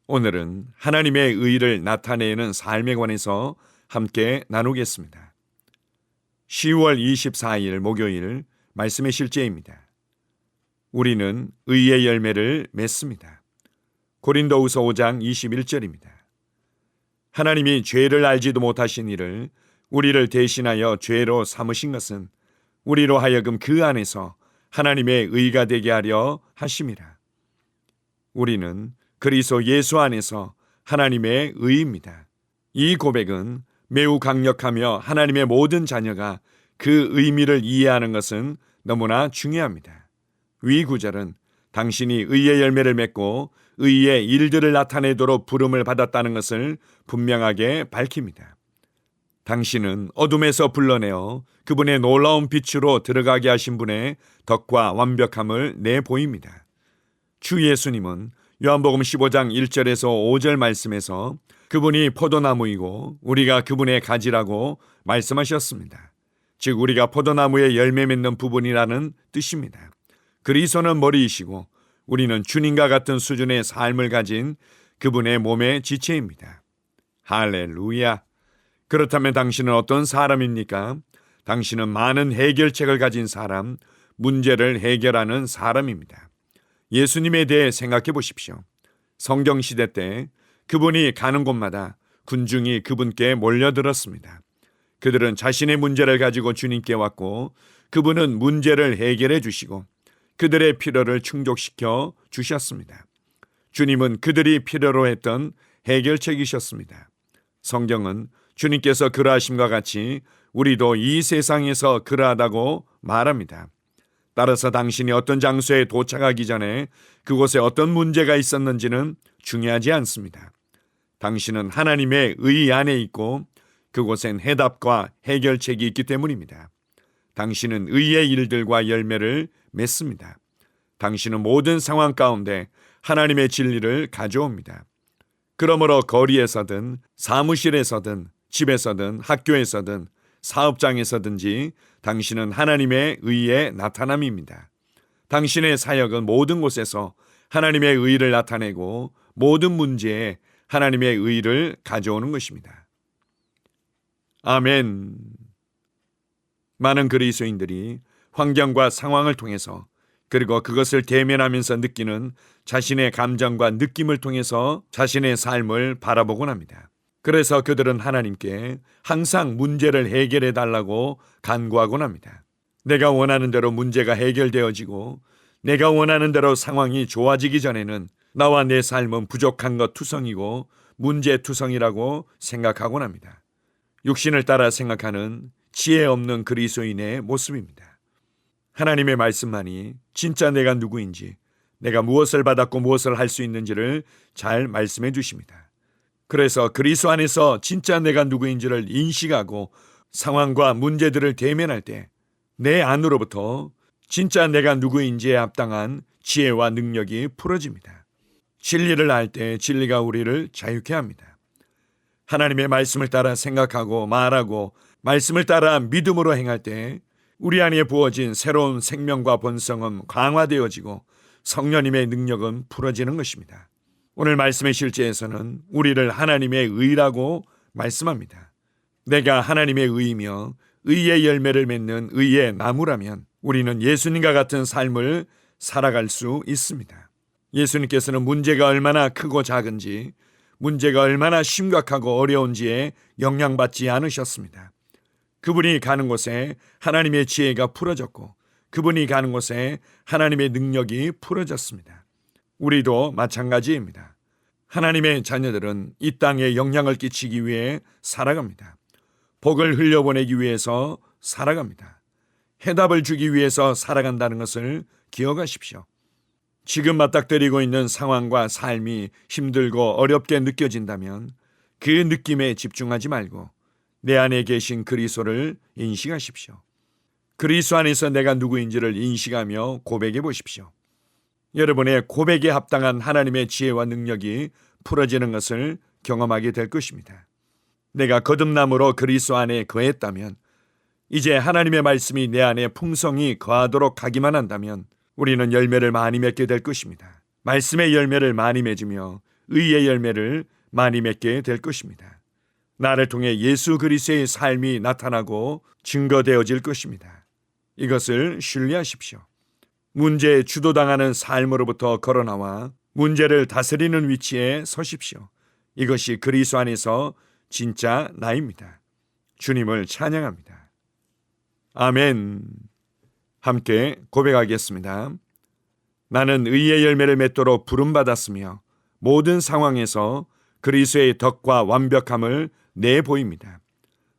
오늘은 하나님의 의를 나타내는 삶에 관해서 함께 나누겠습니다. 10월 24일 목요일 말씀의 실제입니다. 우리는 의의 열매를 맺습니다. 고린도후서 5장 21절입니다. 하나님이 죄를 알지도 못하신 이를 우리를 대신하여 죄로 삼으신 것은 우리로 하여금 그 안에서 하나님의 의가 되게 하려 하심이라. 우리는 그리스도 예수 안에서 하나님의 의입니다. 이 고백은 매우 강력하며 하나님의 모든 자녀가 그 의미를 이해하는 것은 너무나 중요합니다. 위 구절은 당신이 의의 열매를 맺고 의의 일들을 나타내도록 부름을 받았다는 것을 분명하게 밝힙니다. 당신은 어둠에서 불러내어 그분의 놀라운 빛으로 들어가게 하신 분의 덕과 완벽함을 내보입니다. 주 예수님은 요한복음 15장 1절에서 5절 말씀에서 그분이 포도나무이고 우리가 그분의 가지라고 말씀하셨습니다. 즉 우리가 포도나무에 열매 맺는 부분이라는 뜻입니다. 그리스도는 머리이시고 우리는 주님과 같은 수준의 삶을 가진 그분의 몸의 지체입니다. 할렐루야! 그렇다면 당신은 어떤 사람입니까? 당신은 많은 해결책을 가진 사람, 문제를 해결하는 사람입니다. 예수님에 대해 생각해 보십시오. 성경시대 때 그분이 가는 곳마다 군중이 그분께 몰려들었습니다. 그들은 자신의 문제를 가지고 주님께 왔고 그분은 문제를 해결해 주시고 그들의 필요를 충족시켜 주셨습니다. 주님은 그들이 필요로 했던 해결책이셨습니다. 성경은 주님께서 그러하심과 같이 우리도 이 세상에서 그러하다고 말합니다. 따라서 당신이 어떤 장소에 도착하기 전에 그곳에 어떤 문제가 있었는지는 중요하지 않습니다. 당신은 하나님의 의 안에 있고 그곳엔 해답과 해결책이 있기 때문입니다. 당신은 의의 일들과 열매를 맺습니다. 당신은 모든 상황 가운데 하나님의 진리를 가져옵니다. 그러므로 거리에서든 사무실에서든 집에서든 학교에서든 사업장에서든지 당신은 하나님의 의의 나타남입니다. 당신의 사역은 모든 곳에서 하나님의 의를 나타내고 모든 문제에 하나님의 의를 가져오는 것입니다. 아멘. 많은 그리스도인들이 환경과 상황을 통해서 그리고 그것을 대면하면서 느끼는 자신의 감정과 느낌을 통해서 자신의 삶을 바라보곤 합니다. 그래서 그들은 하나님께 항상 문제를 해결해 달라고 간구하곤 합니다. 내가 원하는 대로 문제가 해결되어지고 내가 원하는 대로 상황이 좋아지기 전에는 나와 내 삶은 부족한 것 투성이고 문제 투성이라고 생각하곤 합니다. 육신을 따라 생각하는 지혜 없는 그리스도인의 모습입니다. 하나님의 말씀만이 진짜 내가 누구인지, 내가 무엇을 받았고 무엇을 할 수 있는지를 잘 말씀해 주십니다. 그래서 그리스도 안에서 진짜 내가 누구인지를 인식하고 상황과 문제들을 대면할 때 내 안으로부터 진짜 내가 누구인지에 합당한 지혜와 능력이 풀어집니다. 진리를 알 때 진리가 우리를 자유케 합니다. 하나님의 말씀을 따라 생각하고 말하고 말씀을 따라 믿음으로 행할 때 우리 안에 부어진 새로운 생명과 본성은 강화되어지고 성령님의 능력은 풀어지는 것입니다. 오늘 말씀의 실제에서는 우리를 하나님의 의라고 말씀합니다. 내가 하나님의 의이며 의의 열매를 맺는 의의 나무라면 우리는 예수님과 같은 삶을 살아갈 수 있습니다. 예수님께서는 문제가 얼마나 크고 작은지, 문제가 얼마나 심각하고 어려운지에 영향받지 않으셨습니다. 그분이 가는 곳에 하나님의 지혜가 풀어졌고 그분이 가는 곳에 하나님의 능력이 풀어졌습니다. 우리도 마찬가지입니다. 하나님의 자녀들은 이 땅에 영향을 끼치기 위해 살아갑니다. 복을 흘려보내기 위해서 살아갑니다. 해답을 주기 위해서 살아간다는 것을 기억하십시오. 지금 맞닥뜨리고 있는 상황과 삶이 힘들고 어렵게 느껴진다면 그 느낌에 집중하지 말고 내 안에 계신 그리스도를 인식하십시오. 그리스도 안에서 내가 누구인지를 인식하며 고백해 보십시오. 여러분의 고백에 합당한 하나님의 지혜와 능력이 풀어지는 것을 경험하게 될 것입니다. 내가 거듭남으로 그리스도 안에 거했다면, 이제 하나님의 말씀이 내 안에 풍성히 거하도록 하기만 한다면 우리는 열매를 많이 맺게 될 것입니다. 말씀의 열매를 많이 맺으며 의의 열매를 많이 맺게 될 것입니다. 나를 통해 예수 그리스도의 삶이 나타나고 증거되어질 것입니다. 이것을 신뢰하십시오. 문제에 주도당하는 삶으로부터 걸어나와 문제를 다스리는 위치에 서십시오. 이것이 그리스도 안에서 진짜 나입니다. 주님을 찬양합니다. 아멘. 함께 고백하겠습니다. 나는 의의 열매를 맺도록 부름받았으며 모든 상황에서 그리스도의 덕과 완벽함을 내보입니다.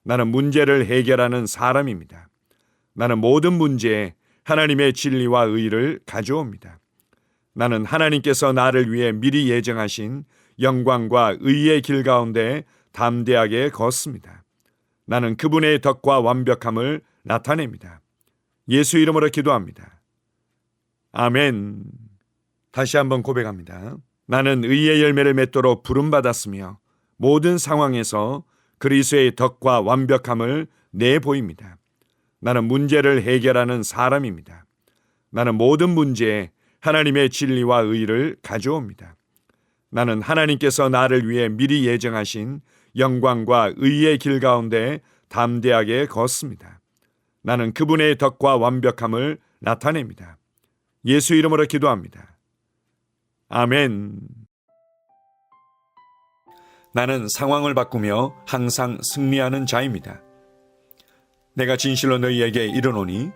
나는 문제를 해결하는 사람입니다. 나는 모든 문제에 하나님의 진리와 의를 가져옵니다. 나는 하나님께서 나를 위해 미리 예정하신 영광과 의의 길 가운데 담대하게 걷습니다. 나는 그분의 덕과 완벽함을 나타냅니다. 예수 이름으로 기도합니다. 아멘. 다시 한번 고백합니다. 나는 의의 열매를 맺도록 부름받았으며 모든 상황에서 그리스도의 덕과 완벽함을 내보입니다. 나는 문제를 해결하는 사람입니다. 나는 모든 문제에 하나님의 진리와 의를 가져옵니다. 나는 하나님께서 나를 위해 미리 예정하신 영광과 의의 길 가운데 담대하게 걷습니다. 나는 그분의 덕과 완벽함을 나타냅니다. 예수 이름으로 기도합니다. 아멘. 나는 상황을 바꾸며 항상 승리하는 자입니다. 내가 진실로 너희에게 이르노니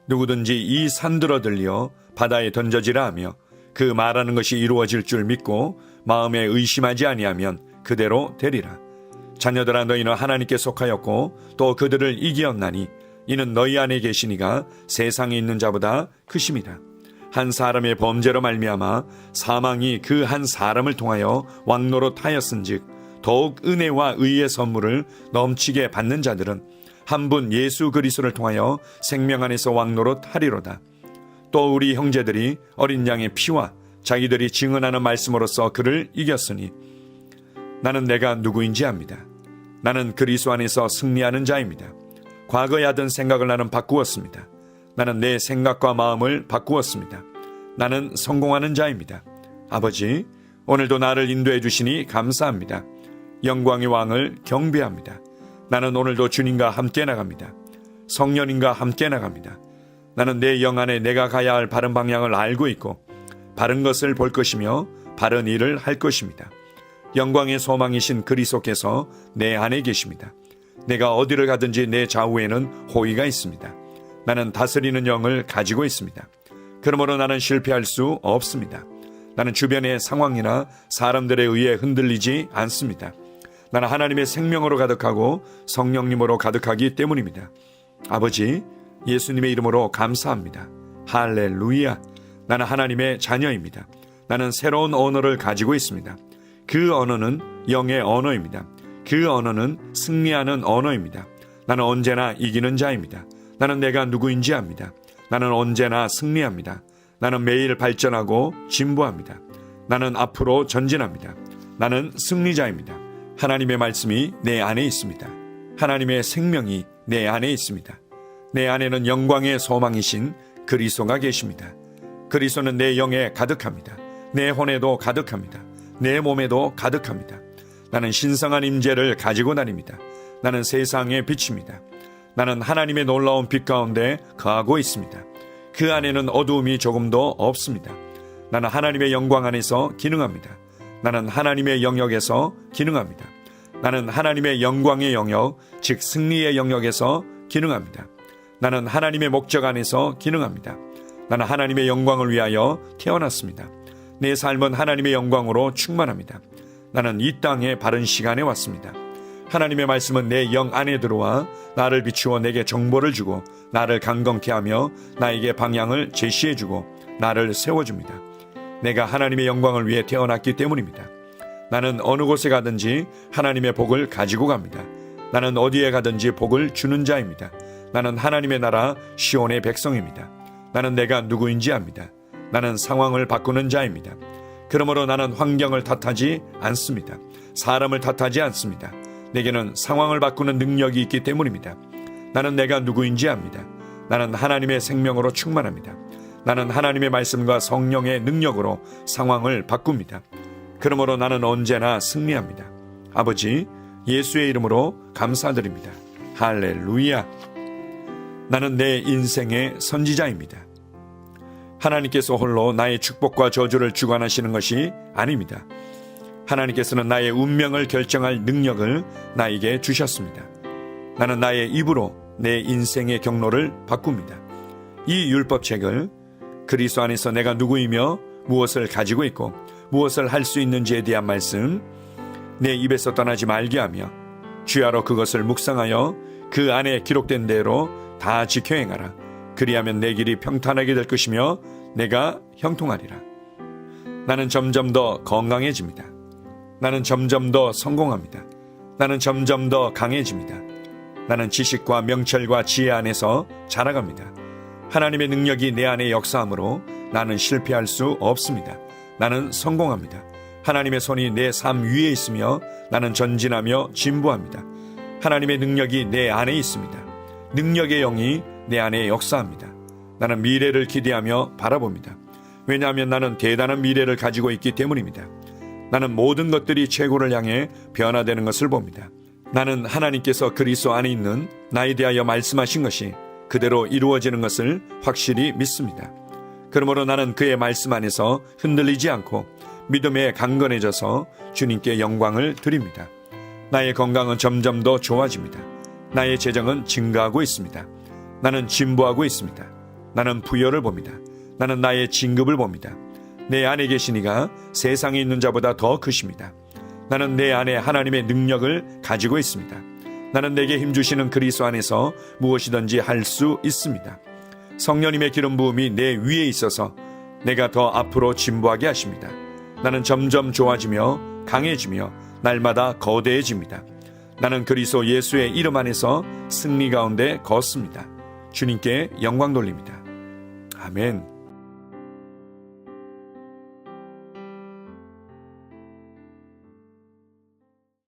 누구든지 이 산들어 들려 바다에 던져지라 하며 그 말하는 것이 이루어질 줄 믿고 마음에 의심하지 아니하면 그대로 되리라. 자녀들아, 너희는 하나님께 속하였고 또 그들을 이기었나니 이는 너희 안에 계시니가 세상에 있는 자보다 크심이라. 한 사람의 범죄로 말미암아 사망이 그 한 사람을 통하여 왕노릇하였은즉 더욱 은혜와 의의 선물을 넘치게 받는 자들은 한 분 예수 그리스도를 통하여 생명 안에서 왕노릇하리로다. 또 우리 형제들이 어린 양의 피와 자기들이 증언하는 말씀으로써 그를 이겼으니 나는 내가 누구인지 압니다. 나는 그리스도 안에서 승리하는 자입니다. 과거에 하던 생각을 나는 바꾸었습니다. 나는 내 생각과 마음을 바꾸었습니다. 나는 성공하는 자입니다. 아버지, 오늘도 나를 인도해 주시니 감사합니다. 영광의 왕을 경배합니다. 나는 오늘도 주님과 함께 나갑니다. 성령님과 함께 나갑니다. 나는 내 영 안에 내가 가야 할 바른 방향을 알고 있고 바른 것을 볼 것이며 바른 일을 할 것입니다. 영광의 소망이신 그리스도께서 내 안에 계십니다. 내가 어디를 가든지 내 좌우에는 호의가 있습니다. 나는 다스리는 영을 가지고 있습니다. 그러므로 나는 실패할 수 없습니다. 나는 주변의 상황이나 사람들에 의해 흔들리지 않습니다. 나는 하나님의 생명으로 가득하고 성령님으로 가득하기 때문입니다. 아버지, 예수님의 이름으로 감사합니다. 할렐루야. 나는 하나님의 자녀입니다. 나는 새로운 언어를 가지고 있습니다. 그 언어는 영의 언어입니다. 그 언어는 승리하는 언어입니다. 나는 언제나 이기는 자입니다. 나는 내가 누구인지 압니다. 나는 언제나 승리합니다. 나는 매일 발전하고 진보합니다. 나는 앞으로 전진합니다. 나는 승리자입니다. 하나님의 말씀이 내 안에 있습니다. 하나님의 생명이 내 안에 있습니다. 내 안에는 영광의 소망이신 그리스도가 계십니다. 그리스도는 내 영에 가득합니다. 내 혼에도 가득합니다. 내 몸에도 가득합니다. 나는 신성한 임재를 가지고 다닙니다. 나는 세상의 빛입니다. 나는 하나님의 놀라운 빛 가운데 거하고 있습니다. 그 안에는 어두움이 조금도 없습니다. 나는 하나님의 영광 안에서 기능합니다. 나는 하나님의 영역에서 기능합니다. 나는 하나님의 영광의 영역, 즉 승리의 영역에서 기능합니다. 나는 하나님의 목적 안에서 기능합니다. 나는 하나님의 영광을 위하여 태어났습니다. 내 삶은 하나님의 영광으로 충만합니다. 나는 이 땅에 바른 시간에 왔습니다. 하나님의 말씀은 내 영 안에 들어와 나를 비추어 내게 정보를 주고 나를 강건케 하며 나에게 방향을 제시해주고 나를 세워줍니다. 내가 하나님의 영광을 위해 태어났기 때문입니다. 나는 어느 곳에 가든지 하나님의 복을 가지고 갑니다. 나는 어디에 가든지 복을 주는 자입니다. 나는 하나님의 나라 시온의 백성입니다. 나는 내가 누구인지 압니다. 나는 상황을 바꾸는 자입니다. 그러므로 나는 환경을 탓하지 않습니다. 사람을 탓하지 않습니다. 내게는 상황을 바꾸는 능력이 있기 때문입니다. 나는 내가 누구인지 압니다. 나는 하나님의 생명으로 충만합니다. 나는 하나님의 말씀과 성령의 능력으로 상황을 바꿉니다. 그러므로 나는 언제나 승리합니다. 아버지, 예수의 이름으로 감사드립니다. 할렐루야. 나는 내 인생의 선지자입니다. 하나님께서 홀로 나의 축복과 저주를 주관하시는 것이 아닙니다. 하나님께서는 나의 운명을 결정할 능력을 나에게 주셨습니다. 나는 나의 입으로 내 인생의 경로를 바꿉니다. 이 율법책을 그리스도 안에서 내가 누구이며 무엇을 가지고 있고 무엇을 할 수 있는지에 대한 말씀 내 입에서 떠나지 말게 하며 주야로 그것을 묵상하여 그 안에 기록된 대로 다 지켜 행하라. 그리하면 내 길이 평탄하게 될 것이며 내가 형통하리라. 나는 점점 더 건강해집니다. 나는 점점 더 성공합니다. 나는 점점 더 강해집니다. 나는 지식과 명철과 지혜 안에서 자라갑니다. 하나님의 능력이 내 안에 역사하므로 나는 실패할 수 없습니다. 나는 성공합니다. 하나님의 손이 내 삶 위에 있으며 나는 전진하며 진보합니다. 하나님의 능력이 내 안에 있습니다. 능력의 영이 내 안에 역사합니다. 나는 미래를 기대하며 바라봅니다. 왜냐하면 나는 대단한 미래를 가지고 있기 때문입니다. 나는 모든 것들이 최고를 향해 변화되는 것을 봅니다. 나는 하나님께서 그리스도 안에 있는 나에 대하여 말씀하신 것이 그대로 이루어지는 것을 확실히 믿습니다. 그러므로 나는 그의 말씀 안에서 흔들리지 않고 믿음에 강건해져서 주님께 영광을 드립니다. 나의 건강은 점점 더 좋아집니다. 나의 재정은 증가하고 있습니다. 나는 진보하고 있습니다. 나는 부여를 봅니다. 나는 나의 진급을 봅니다. 내 안에 계신 이가 세상에 있는 자보다 더 크십니다. 나는 내 안에 하나님의 능력을 가지고 있습니다. 나는 내게 힘주시는 그리스도 안에서 무엇이든지 할 수 있습니다. 성령님의 기름 부음이 내 위에 있어서 내가 더 앞으로 진보하게 하십니다. 나는 점점 좋아지며 강해지며 날마다 거대해집니다. 나는 그리스도 예수의 이름 안에서 승리 가운데 걷습니다. 주님께 영광 돌립니다. 아멘.